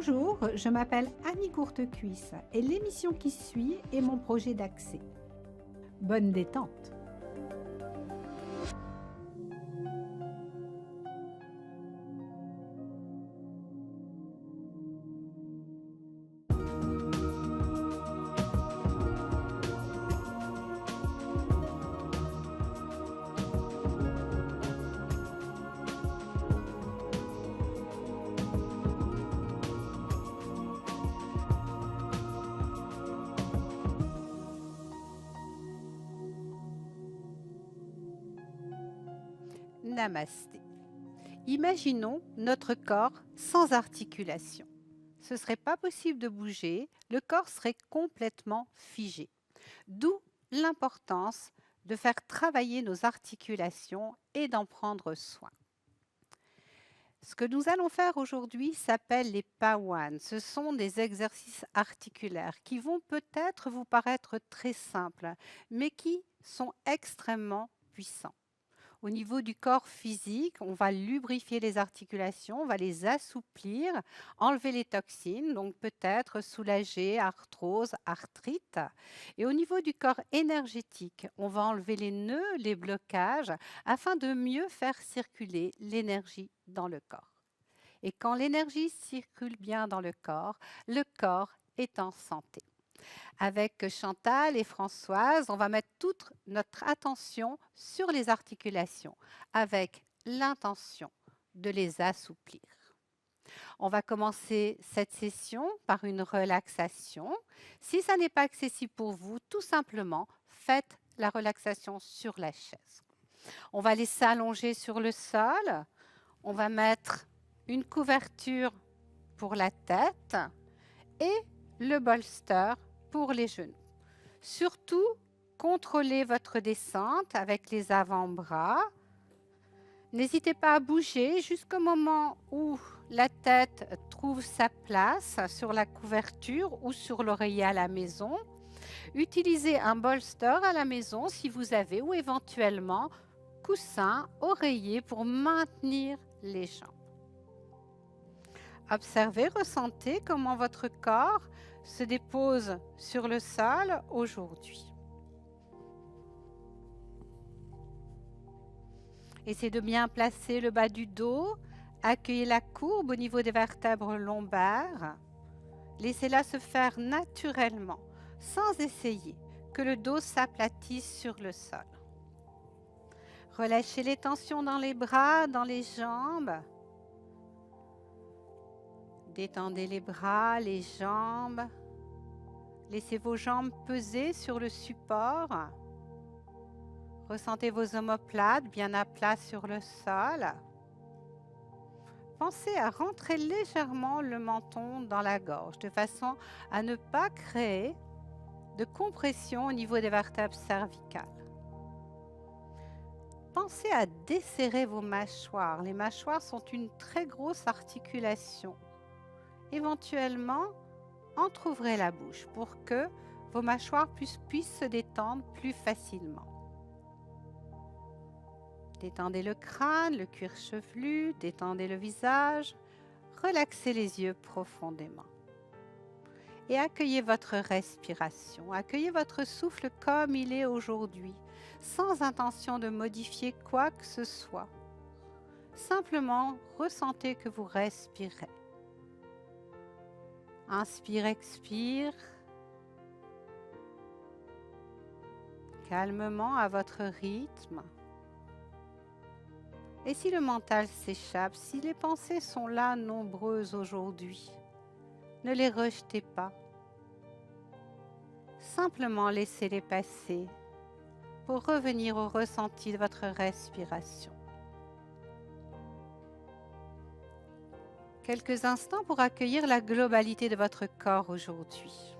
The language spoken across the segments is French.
Bonjour, je m'appelle Annie Courtecuisse et l'émission qui suit est mon projet d'accès. Bonne détente. Namasté. Imaginons notre corps sans articulation. Ce ne serait pas possible de bouger, le corps serait complètement figé. D'où l'importance de faire travailler nos articulations et d'en prendre soin. Ce que nous allons faire aujourd'hui s'appelle les Pawan. Ce sont des exercices articulaires qui vont peut-être vous paraître très simples, mais qui sont extrêmement puissants. Au niveau du corps physique, on va lubrifier les articulations, on va les assouplir, enlever les toxines, donc peut-être soulager arthrose, arthrite. Et au niveau du corps énergétique, on va enlever les nœuds, les blocages, afin de mieux faire circuler l'énergie dans le corps. Et quand l'énergie circule bien dans le corps est en santé. Avec Chantal et Françoise, on va mettre toute notre attention sur les articulations avec l'intention de les assouplir. On va commencer cette session par une relaxation. Si ça n'est pas accessible pour vous, tout simplement, faites la relaxation sur la chaise. On va laisser allonger sur le sol. On va mettre une couverture pour la tête et le bolster pour les genoux. Surtout, contrôlez votre descente avec les avant-bras. N'hésitez pas à bouger jusqu'au moment où la tête trouve sa place sur la couverture ou sur l'oreiller à la maison. Utilisez un bolster à la maison si vous avez ou éventuellement coussin, oreiller pour maintenir les jambes. Observez, ressentez comment votre corps se dépose sur le sol aujourd'hui. Essayez de bien placer le bas du dos, accueillez la courbe au niveau des vertèbres lombaires. Laissez-la se faire naturellement, sans essayer que le dos s'aplatisse sur le sol. Relâchez les tensions dans les bras, dans les jambes. Détendez les bras, les jambes. Laissez vos jambes peser sur le support. Ressentez vos omoplates bien à plat sur le sol. Pensez à rentrer légèrement le menton dans la gorge de façon à ne pas créer de compression au niveau des vertèbres cervicales. Pensez à desserrer vos mâchoires. Les mâchoires sont une très grosse articulation. Éventuellement, entrouvrez la bouche pour que vos mâchoires puissent se détendre plus facilement. Détendez le crâne, le cuir chevelu, détendez le visage, relaxez les yeux profondément. Et accueillez votre respiration, accueillez votre souffle comme il est aujourd'hui, sans intention de modifier quoi que ce soit. Simplement, ressentez que vous respirez. Inspire, expire. Calmement à votre rythme. Et si le mental s'échappe, si les pensées sont là nombreuses aujourd'hui, ne les rejetez pas. Simplement laissez-les passer pour revenir au ressenti de votre respiration. Quelques instants pour accueillir la globalité de votre corps aujourd'hui.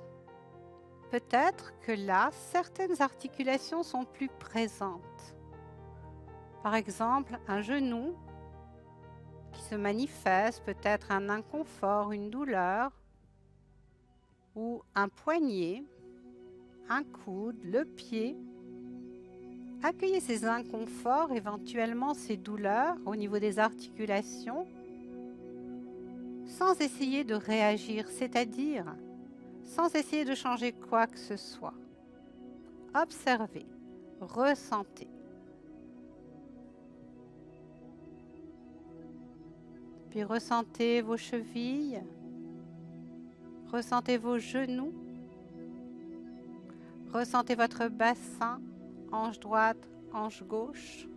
Peut-être que là, certaines articulations sont plus présentes. Par exemple, un genou qui se manifeste, peut-être un inconfort, une douleur, ou un poignet, un coude, le pied. Accueillez ces inconforts, éventuellement ces douleurs au niveau des articulations, sans essayer de réagir, c'est-à-dire sans essayer de changer quoi que ce soit. Observez, ressentez. Puis ressentez vos chevilles, ressentez vos genoux, ressentez votre bassin, hanche droite, hanche gauche.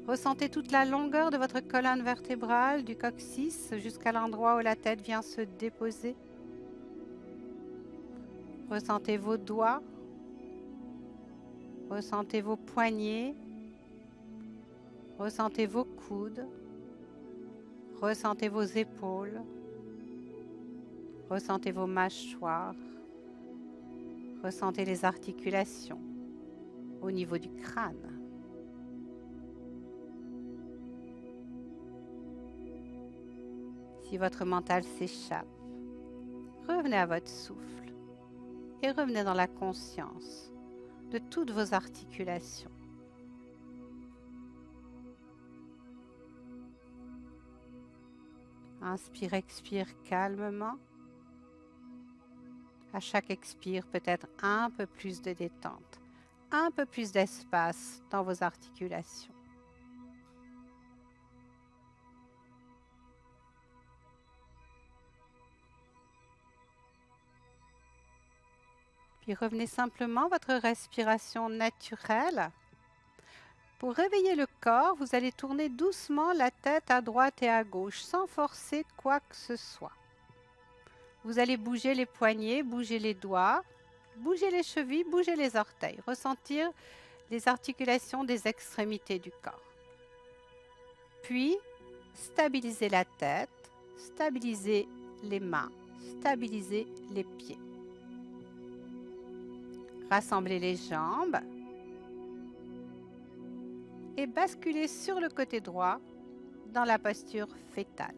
Ressentez toute la longueur de votre colonne vertébrale, du coccyx jusqu'à l'endroit où la tête vient se déposer. Ressentez vos doigts, ressentez vos poignets, ressentez vos coudes, ressentez vos épaules, ressentez vos mâchoires, ressentez les articulations au niveau du crâne. Si votre mental s'échappe, revenez à votre souffle et revenez dans la conscience de toutes vos articulations. Inspire, expire calmement. À chaque expire, peut-être un peu plus de détente, un peu plus d'espace dans vos articulations. Puis revenez simplement à votre respiration naturelle. Pour réveiller le corps, vous allez tourner doucement la tête à droite et à gauche, sans forcer quoi que ce soit. Vous allez bouger les poignets, bouger les doigts, bouger les chevilles, bouger les orteils, ressentir les articulations des extrémités du corps. Puis, stabilisez la tête, stabilisez les mains, stabilisez les pieds. Rassemblez les jambes et basculez sur le côté droit dans la posture fétale.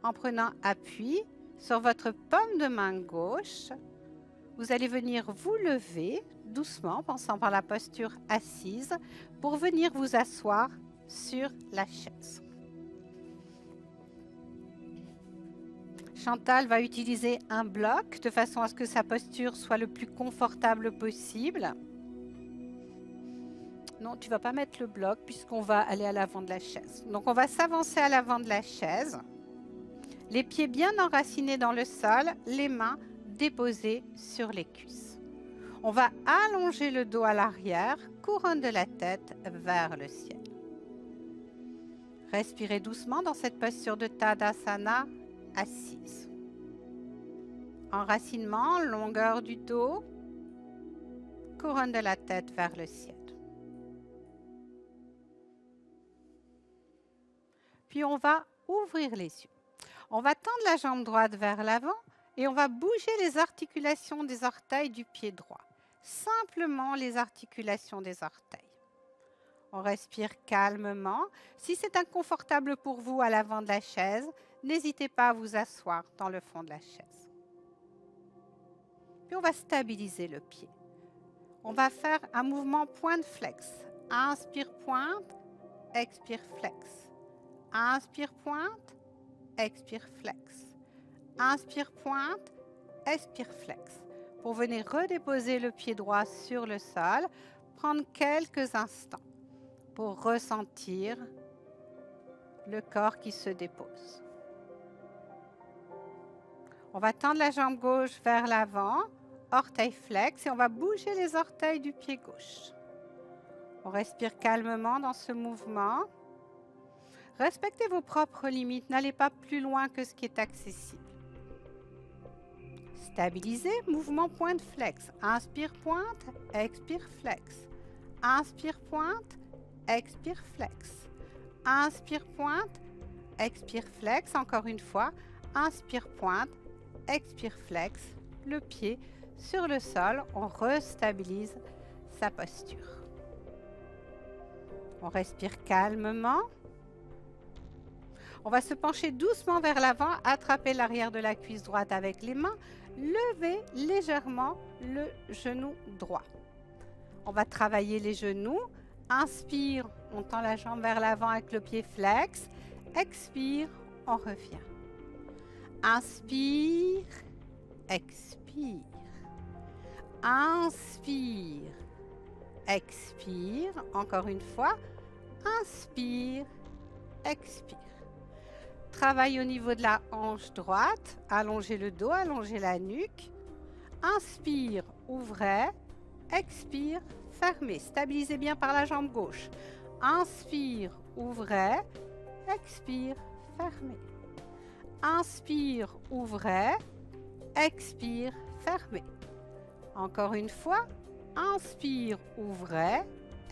En prenant appui sur votre paume de main gauche, vous allez venir vous lever doucement, passant par la posture assise, pour venir vous asseoir sur la chaise. Chantal va utiliser un bloc de façon à ce que sa posture soit le plus confortable possible. Non, tu ne vas pas mettre le bloc puisqu'on va aller à l'avant de la chaise. Donc, on va s'avancer à l'avant de la chaise. Les pieds bien enracinés dans le sol, les mains déposées sur les cuisses. On va allonger le dos à l'arrière, couronne de la tête vers le ciel. Respirez doucement dans cette posture de Tadasana assise. Enracinement, longueur du dos, couronne de la tête vers le ciel. Puis on va ouvrir les yeux. On va tendre la jambe droite vers l'avant et on va bouger les articulations des orteils du pied droit. Simplement les articulations des orteils. On respire calmement. Si c'est inconfortable pour vous à l'avant de la chaise, n'hésitez pas à vous asseoir dans le fond de la chaise. Puis on va stabiliser le pied. On va faire un mouvement pointe flex. Inspire pointe, expire flex. Inspire pointe, expire flex. Inspire pointe, expire flex. Pour venir redéposer le pied droit sur le sol, prendre quelques instants pour ressentir le corps qui se dépose. On va tendre la jambe gauche vers l'avant, orteil flex, et on va bouger les orteils du pied gauche. On respire calmement dans ce mouvement. Respectez vos propres limites, n'allez pas plus loin que ce qui est accessible. Stabilisez, mouvement pointe flex. Inspire pointe, expire flex. Inspire pointe, expire flex. Inspire pointe, expire flex. Encore une fois, inspire pointe, expire flex. Le pied sur le sol, on restabilise sa posture. On respire calmement. On va se pencher doucement vers l'avant, attraper l'arrière de la cuisse droite avec les mains, lever légèrement le genou droit. On va travailler les genoux. Inspire, on tend la jambe vers l'avant avec le pied flex. expire, on revient. Inspire, expire. Inspire, expire. Encore une fois. Inspire, expire. Travaille au niveau de la hanche droite. Allongez le dos, allongez la nuque. Inspire, ouvrez. Expire, fermez. Stabilisez bien par la jambe gauche. Inspire, ouvrez. Expire, fermez. Inspire, ouvrez. Expire, fermez. Encore une fois. Inspire, ouvrez.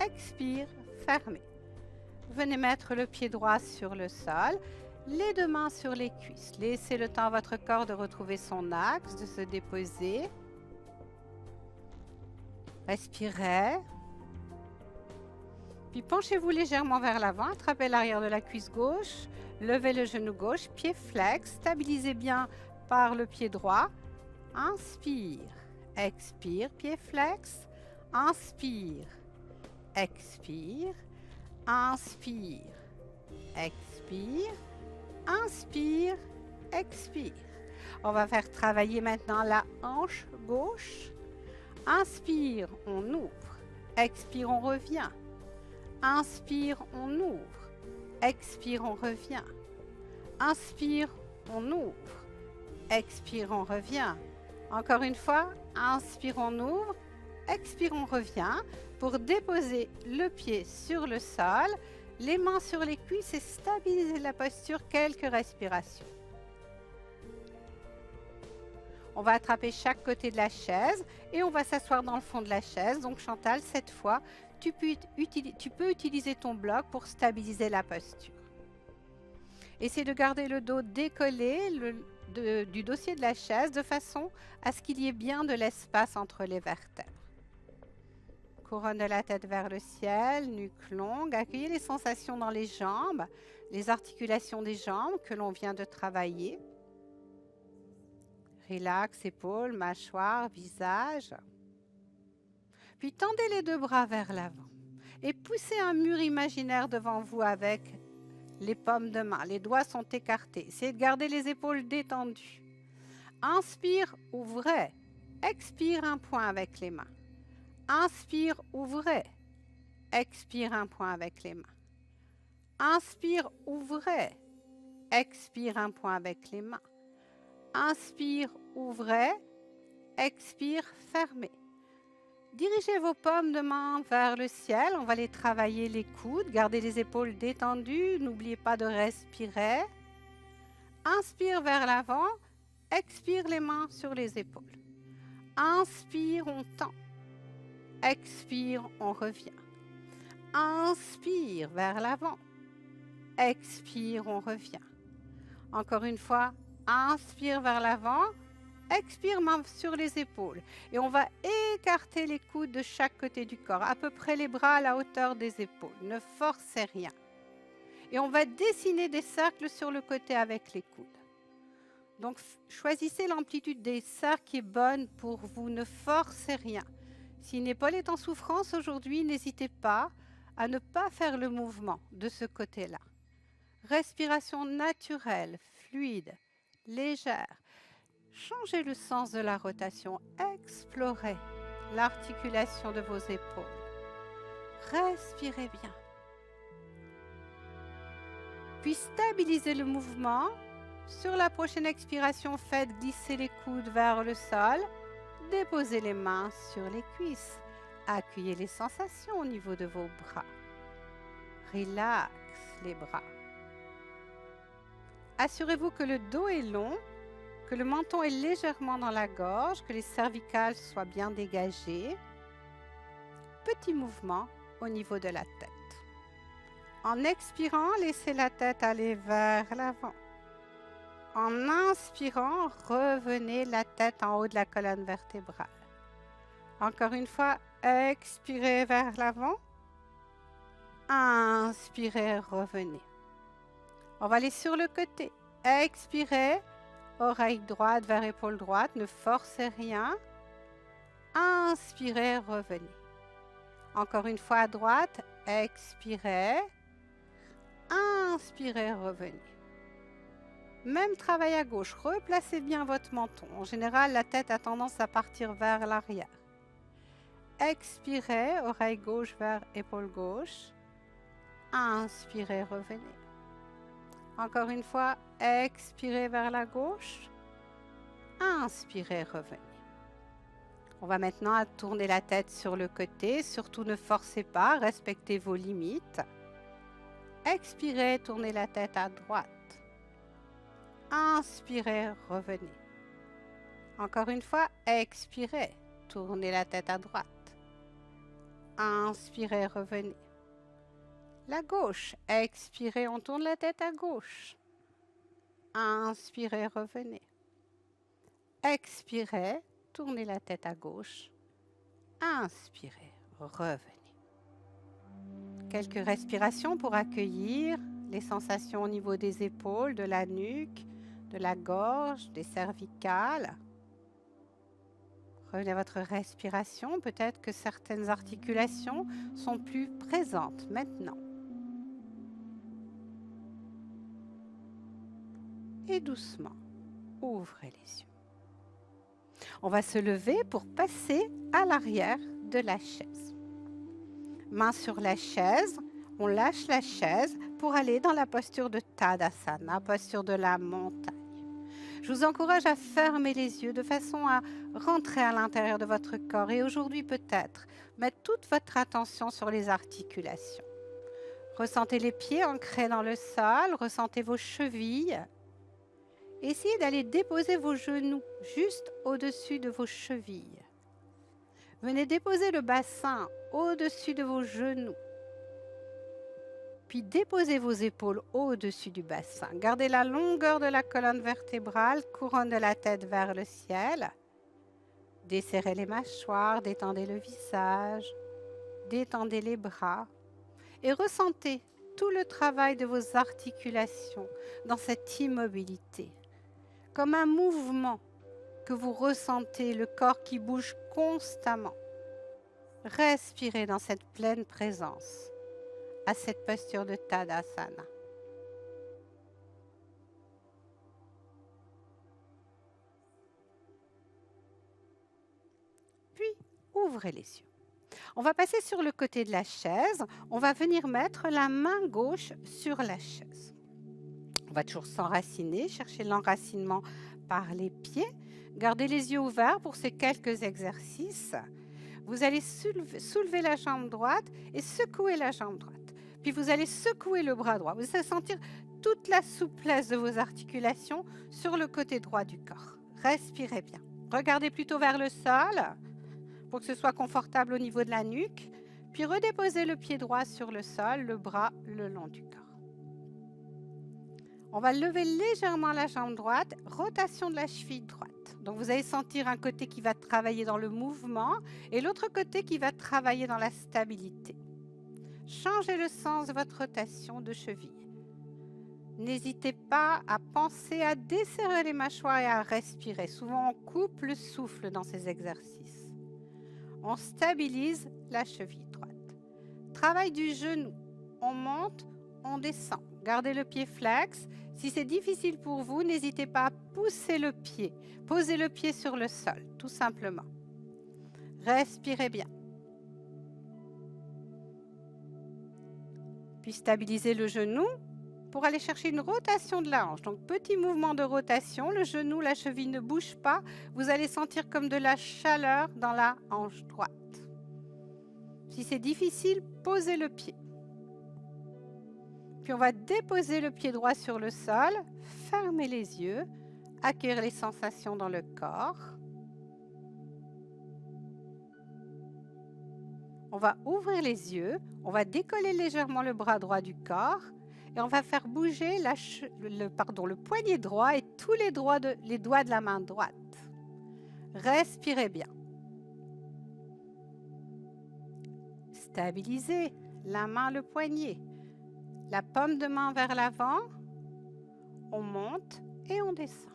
Expire, fermez. Venez mettre le pied droit sur le sol. Les deux mains sur les cuisses. Laissez le temps à votre corps de retrouver son axe, de se déposer. Respirez. Puis penchez-vous légèrement vers l'avant, attrapez l'arrière de la cuisse gauche, levez le genou gauche, pied flex, stabilisez bien par le pied droit. Inspire, expire, pied flex. Inspire, expire, inspire, expire, inspire, expire. On va faire travailler maintenant la hanche gauche. Inspire, on ouvre. Expire, on revient. Inspire, on ouvre. Expire, on revient. Inspire, on ouvre. Expire, on revient. Encore une fois, inspire, on ouvre. Expire, on revient pour déposer le pied sur le sol, les mains sur les cuisses et stabiliser la posture, quelques respirations. On va attraper chaque côté de la chaise et on va s'asseoir dans le fond de la chaise. Donc Chantal, cette fois, tu peux utiliser ton bloc pour stabiliser la posture. Essaie de garder le dos décollé du dossier de la chaise de façon à ce qu'il y ait bien de l'espace entre les vertèbres. Couronne de la tête vers le ciel, nuque longue. Accueillez les sensations dans les jambes, les articulations des jambes que l'on vient de travailler. Relax, épaules, mâchoire, visage. Puis tendez les deux bras vers l'avant et poussez un mur imaginaire devant vous avec les paumes de main. Les doigts sont écartés. Essayez de garder les épaules détendues. Inspire, ouvrez. Expire un point avec les mains. Inspire, ouvrez. Expire un point avec les mains. Inspire, ouvrez. Expire un point avec les mains. Inspire, ouvrez. Expire, fermez. Dirigez vos paumes de main vers le ciel. On va les travailler les coudes. Gardez les épaules détendues. N'oubliez pas de respirer. Inspire vers l'avant. Expire les mains sur les épaules. Inspire, on tend. Expire, on revient. Inspire vers l'avant. Expire, on revient. Encore une fois, inspire vers l'avant. Expire, main sur les épaules. Et on va écarter les coudes de chaque côté du corps, à peu près les bras à la hauteur des épaules. Ne forcez rien. Et on va dessiner des cercles sur le côté avec les coudes. Donc, choisissez l'amplitude des cercles qui est bonne pour vous. Ne forcez rien. Si une épaule est en souffrance aujourd'hui, n'hésitez pas à ne pas faire le mouvement de ce côté-là. Respiration naturelle, fluide, légère. Changez le sens de la rotation. Explorez l'articulation de vos épaules. Respirez bien. Puis stabilisez le mouvement. Sur la prochaine expiration, faites glisser les coudes vers le sol. Déposez les mains sur les cuisses. Accueillez les sensations au niveau de vos bras. Relax les bras. Assurez-vous que le dos est long, que le menton est légèrement dans la gorge, que les cervicales soient bien dégagées. Petit mouvement au niveau de la tête. En expirant, laissez la tête aller vers l'avant. En inspirant, revenez la tête en haut de la colonne vertébrale. Encore une fois, expirez vers l'avant. Inspirez, revenez. On va aller sur le côté. Expirez, oreille droite vers épaule droite, ne forcez rien. Inspirez, revenez. Encore une fois à droite, expirez. Inspirez, revenez. Même travail à gauche, replacez bien votre menton. En général, la tête a tendance à partir vers l'arrière. Expirez, oreille gauche vers épaule gauche. Inspirez, revenez. Encore une fois, expirez vers la gauche. Inspirez, revenez. On va maintenant tourner la tête sur le côté. Surtout ne forcez pas, respectez vos limites. Expirez, tournez la tête à droite. Inspirez, revenez. Encore une fois, expirez, tournez la tête à droite. Inspirez, revenez. La gauche, expirez, on tourne la tête à gauche. Inspirez, revenez. Expirez, tournez la tête à gauche. Inspirez, revenez. Quelques respirations pour accueillir les sensations au niveau des épaules, de la nuque, de la gorge, des cervicales. Revenez à votre respiration. Peut-être que certaines articulations sont plus présentes maintenant. Et doucement, ouvrez les yeux. On va se lever pour passer à l'arrière de la chaise. Main sur la chaise, on lâche la chaise pour aller dans la posture de Tadasana, posture de la montagne. Je vous encourage à fermer les yeux de façon à rentrer à l'intérieur de votre corps et aujourd'hui peut-être mettre toute votre attention sur les articulations. Ressentez les pieds ancrés dans le sol, ressentez vos chevilles. Essayez d'aller déposer vos genoux juste au-dessus de vos chevilles. Venez déposer le bassin au-dessus de vos genoux. Puis déposez vos épaules au-dessus du bassin. Gardez la longueur de la colonne vertébrale, couronne de la tête vers le ciel. Desserrez les mâchoires, détendez le visage, détendez les bras et ressentez tout le travail de vos articulations dans cette immobilité. Comme un mouvement que vous ressentez, le corps qui bouge constamment. Respirez dans cette pleine présence, à cette posture de Tadasana. Puis, ouvrez les yeux. On va passer sur le côté de la chaise. On va venir mettre la main gauche sur la chaise. On va toujours s'enraciner, chercher l'enracinement par les pieds. Gardez les yeux ouverts pour ces quelques exercices. Vous allez soulever la jambe droite et secouer la jambe droite. Puis vous allez secouer le bras droit. Vous allez sentir toute la souplesse de vos articulations sur le côté droit du corps. Respirez bien. Regardez plutôt vers le sol pour que ce soit confortable au niveau de la nuque. Puis redéposez le pied droit sur le sol, le bras le long du corps. On va lever légèrement la jambe droite, rotation de la cheville droite. Donc vous allez sentir un côté qui va travailler dans le mouvement et l'autre côté qui va travailler dans la stabilité. Changez le sens de votre rotation de cheville. N'hésitez pas à penser à desserrer les mâchoires et à respirer. Souvent, on coupe le souffle dans ces exercices. On stabilise la cheville droite. Travail du genou. On monte, on descend. Gardez le pied flex. Si c'est difficile pour vous, n'hésitez pas à pousser le pied. Posez le pied sur le sol, tout simplement. Respirez bien. Puis stabilisez le genou pour aller chercher une rotation de la hanche. Donc, petit mouvement de rotation, le genou, la cheville ne bouge pas. Vous allez sentir comme de la chaleur dans la hanche droite. Si c'est difficile, posez le pied. Puis on va déposer le pied droit sur le sol, fermer les yeux, accueillir les sensations dans le corps. On va ouvrir les yeux, on va décoller légèrement le bras droit du corps et on va faire bouger le poignet droit et tous les doigts de la main droite. Respirez bien. Stabilisez la main, le poignet. La paume de main vers l'avant, on monte et on descend.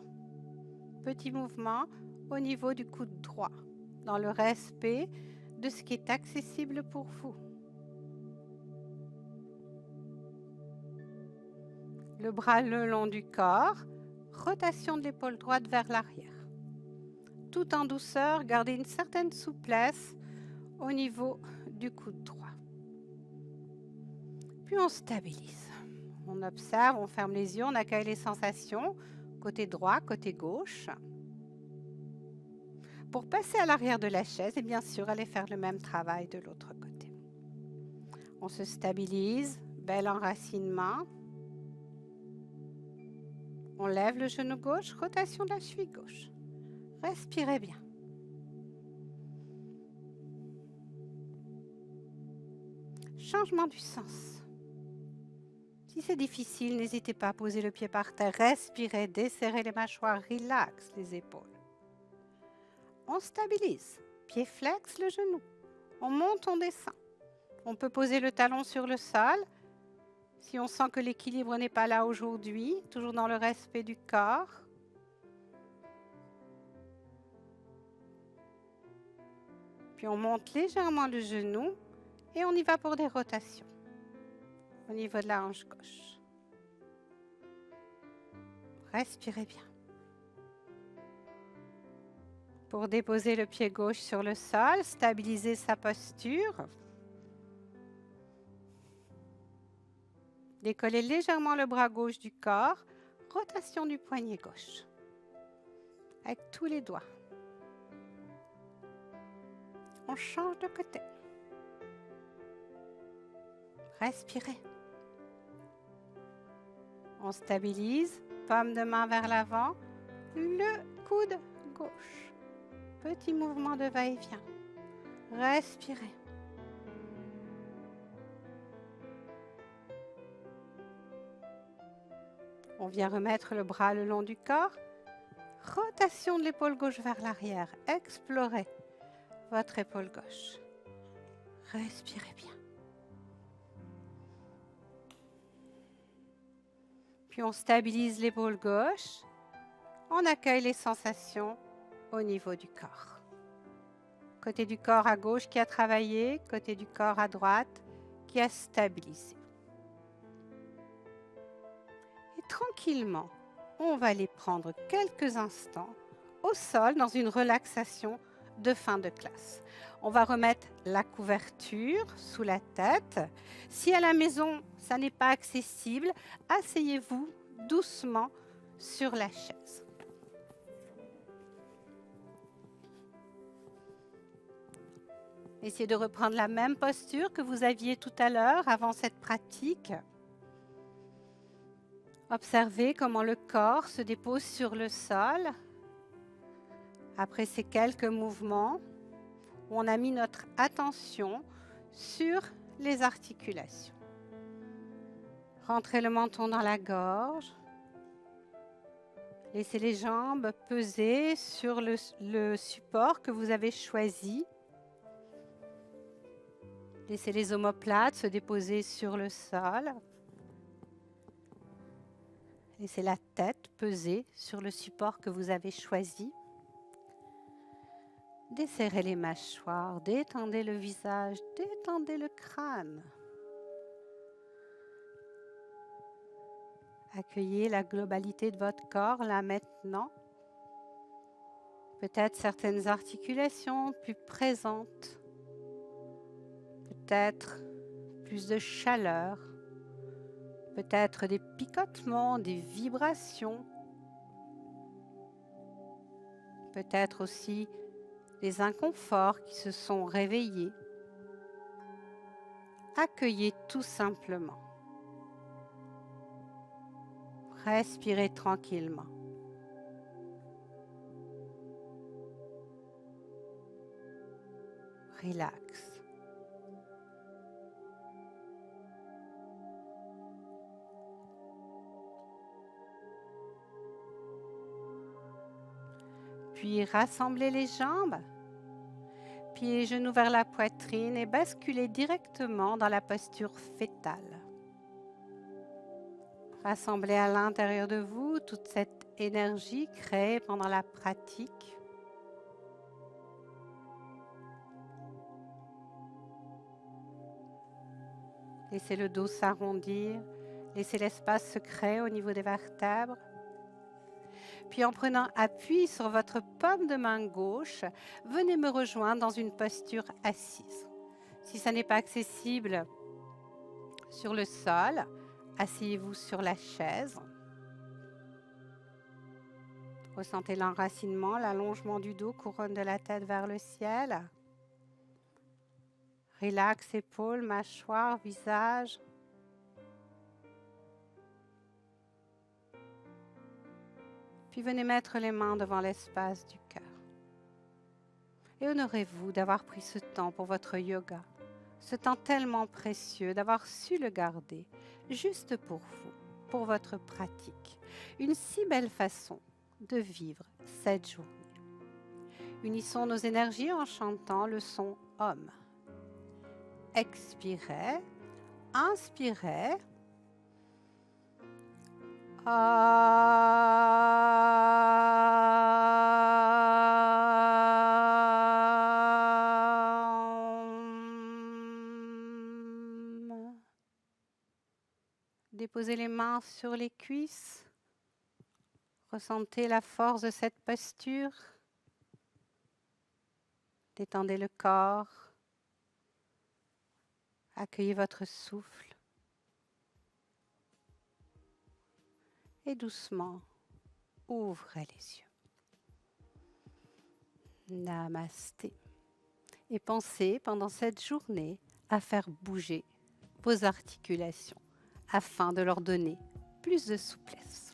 Petit mouvement au niveau du coude droit, dans le respect de ce qui est accessible pour vous. le bras le long du corps, rotation de l'épaule droite vers l'arrière. Tout en douceur, gardez une certaine souplesse au niveau du coude droit. Puis on stabilise. On observe, on ferme les yeux, on accueille les sensations, côté droit, côté gauche. Pour passer à l'arrière de la chaise et bien sûr aller faire le même travail de l'autre côté. On se stabilise, bel enracinement. On lève le genou gauche, rotation de la cheville gauche. Respirez bien. Changement du sens. Si c'est difficile, n'hésitez pas à poser le pied par terre, respirez, desserrez les mâchoires, relax les épaules. On stabilise, pied flex le genou. On monte, on descend. On peut poser le talon sur le sol. Si on sent que l'équilibre n'est pas là aujourd'hui, toujours dans le respect du corps. Puis on monte légèrement le genou et on y va pour des rotations au niveau de la hanche gauche. Respirez bien. Pour déposer le pied gauche sur le sol, stabiliser sa posture. Décollez légèrement le bras gauche du corps, rotation du poignet gauche. Avec tous les doigts. On change de côté. Respirez. On stabilise, paume de main vers l'avant, le coude gauche. Petit mouvement de va-et-vient. Respirez. On vient remettre le bras le long du corps. Rotation de l'épaule gauche vers l'arrière. Explorez votre épaule gauche. Respirez bien. Puis on stabilise l'épaule gauche. On accueille les sensations au niveau du corps. Côté du corps à gauche qui a travaillé, côté du corps à droite qui a stabilisé. Et tranquillement, on va aller prendre quelques instants au sol dans une relaxation de fin de classe. On va remettre la couverture sous la tête. Si à la maison, ça n'est pas accessible, asseyez-vous doucement sur la chaise. Essayez de reprendre la même posture que vous aviez tout à l'heure avant cette pratique. Observez comment le corps se dépose sur le sol. Après ces quelques mouvements, où on a mis notre attention sur les articulations. Rentrez le menton dans la gorge. Laissez les jambes peser sur le support que vous avez choisi. Laissez les omoplates se déposer sur le sol. Laissez la tête peser sur le support que vous avez choisi. Desserrez les mâchoires, détendez le visage, détendez le crâne. Accueillez la globalité de votre corps là maintenant. Peut-être certaines articulations plus présentes. Peut-être plus de chaleur. Peut-être des picotements, des vibrations. Peut-être aussi des inconforts qui se sont réveillés. Accueillez tout simplement. Respirez tranquillement. Relax. Puis rassemblez les jambes, pieds et genoux vers la poitrine et basculez directement dans la posture fétale. Rassemblez à l'intérieur de vous toute cette énergie créée pendant la pratique. Laissez le dos s'arrondir, Laissez l'espace se créer au niveau des vertèbres. Puis en prenant appui sur votre paume de main gauche, venez me rejoindre dans une posture assise. Si ça n'est pas accessible sur le sol, asseyez-vous sur la chaise. Ressentez l'enracinement, l'allongement du dos, couronne de la tête vers le ciel. Relax épaules, mâchoire, visage. Puis venez mettre les mains devant l'espace du cœur. Et honorez-vous d'avoir pris ce temps pour votre yoga, ce temps tellement précieux, d'avoir su le garder, juste pour vous, pour votre pratique. Une si belle façon de vivre cette journée. Unissons nos énergies en chantant le son Om. Expirez, inspirez. Déposez les mains sur les cuisses. Ressentez la force de cette posture. Détendez le corps. Accueillez votre souffle. Et doucement, ouvrez les yeux. Namasté. Et pensez pendant cette journée à faire bouger vos articulations afin de leur donner plus de souplesse.